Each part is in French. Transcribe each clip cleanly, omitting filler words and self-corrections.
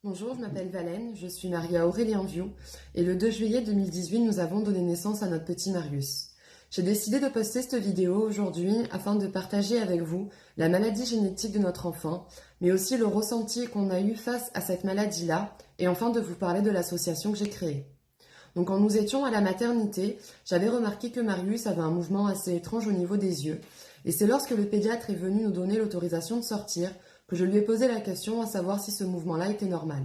Bonjour, je m'appelle Valène, je suis mariée à Aurélien Viau et le 2 juillet 2018, nous avons donné naissance à notre petit Marius. J'ai décidé de poster cette vidéo aujourd'hui afin de partager avec vous la maladie génétique de notre enfant, mais aussi le ressenti qu'on a eu face à cette maladie-là et enfin de vous parler de l'association que j'ai créée. Donc quand nous étions à la maternité, j'avais remarqué que Marius avait un mouvement assez étrange au niveau des yeux et c'est lorsque le pédiatre est venu nous donner l'autorisation de sortir que je lui ai posé la question à savoir si ce mouvement-là était normal.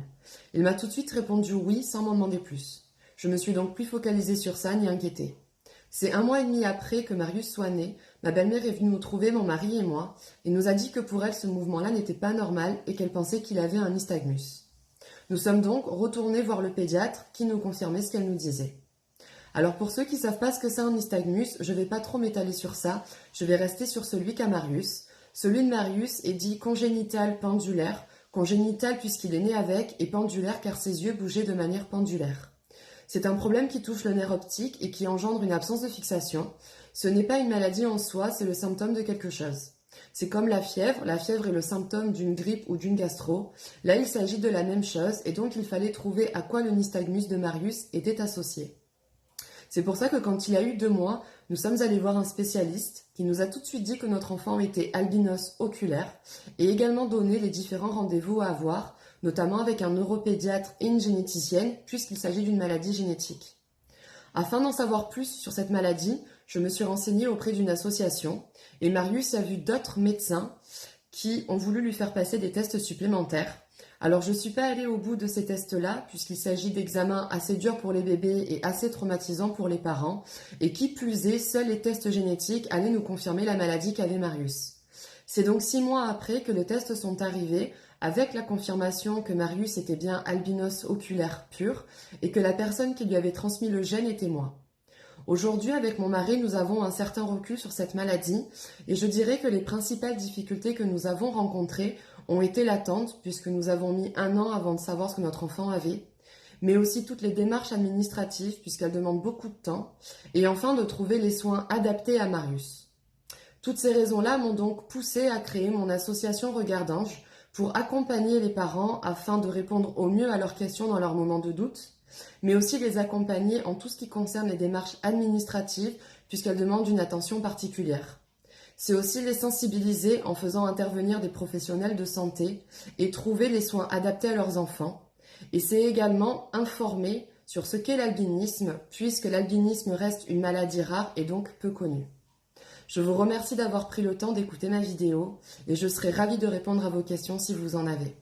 Il m'a tout de suite répondu oui sans m'en demander plus. Je me suis donc plus focalisée sur ça ni inquiétée. C'est 1 mois et demi après que Marius soit né, ma belle-mère est venue nous trouver, mon mari et moi, et nous a dit que pour elle ce mouvement-là n'était pas normal et qu'elle pensait qu'il avait un nystagmus. Nous sommes donc retournés voir le pédiatre qui nous confirmait ce qu'elle nous disait. Alors pour ceux qui ne savent pas ce que c'est un nystagmus, je ne vais pas trop m'étaler sur ça, je vais rester sur celui qu'a Marius. Celui de Marius est dit congénital pendulaire, congénital puisqu'il est né avec et pendulaire car ses yeux bougeaient de manière pendulaire. C'est un problème qui touche le nerf optique et qui engendre une absence de fixation. Ce n'est pas une maladie en soi, c'est le symptôme de quelque chose. C'est comme la fièvre est le symptôme d'une grippe ou d'une gastro. Là, il s'agit de la même chose et donc il fallait trouver à quoi le nystagmus de Marius était associé. C'est pour ça que quand il a eu 2 mois, nous sommes allés voir un spécialiste qui nous a tout de suite dit que notre enfant était albinos oculaire et également donné les différents rendez-vous à avoir, notamment avec un neuropédiatre et une généticienne puisqu'il s'agit d'une maladie génétique. Afin d'en savoir plus sur cette maladie, je me suis renseignée auprès d'une association et Marius a vu d'autres médecins qui ont voulu lui faire passer des tests supplémentaires. Alors je ne suis pas allée au bout de ces tests-là puisqu'il s'agit d'examens assez durs pour les bébés et assez traumatisants pour les parents et qui plus est, seuls les tests génétiques allaient nous confirmer la maladie qu'avait Marius. C'est donc 6 mois après que les tests sont arrivés avec la confirmation que Marius était bien albinos oculaire pur et que la personne qui lui avait transmis le gène était moi. Aujourd'hui, avec mon mari, nous avons un certain recul sur cette maladie et je dirais que les principales difficultés que nous avons rencontrées ont été l'attente, puisque nous avons mis 1 an avant de savoir ce que notre enfant avait, mais aussi toutes les démarches administratives, puisqu'elles demandent beaucoup de temps, et enfin de trouver les soins adaptés à Marius. Toutes ces raisons-là m'ont donc poussé à créer mon association Regardange pour accompagner les parents afin de répondre au mieux à leurs questions dans leurs moments de doute, mais aussi les accompagner en tout ce qui concerne les démarches administratives, puisqu'elles demandent une attention particulière. C'est aussi les sensibiliser en faisant intervenir des professionnels de santé et trouver les soins adaptés à leurs enfants. Et c'est également informer sur ce qu'est l'albinisme, puisque l'albinisme reste une maladie rare et donc peu connue. Je vous remercie d'avoir pris le temps d'écouter ma vidéo et je serai ravie de répondre à vos questions si vous en avez.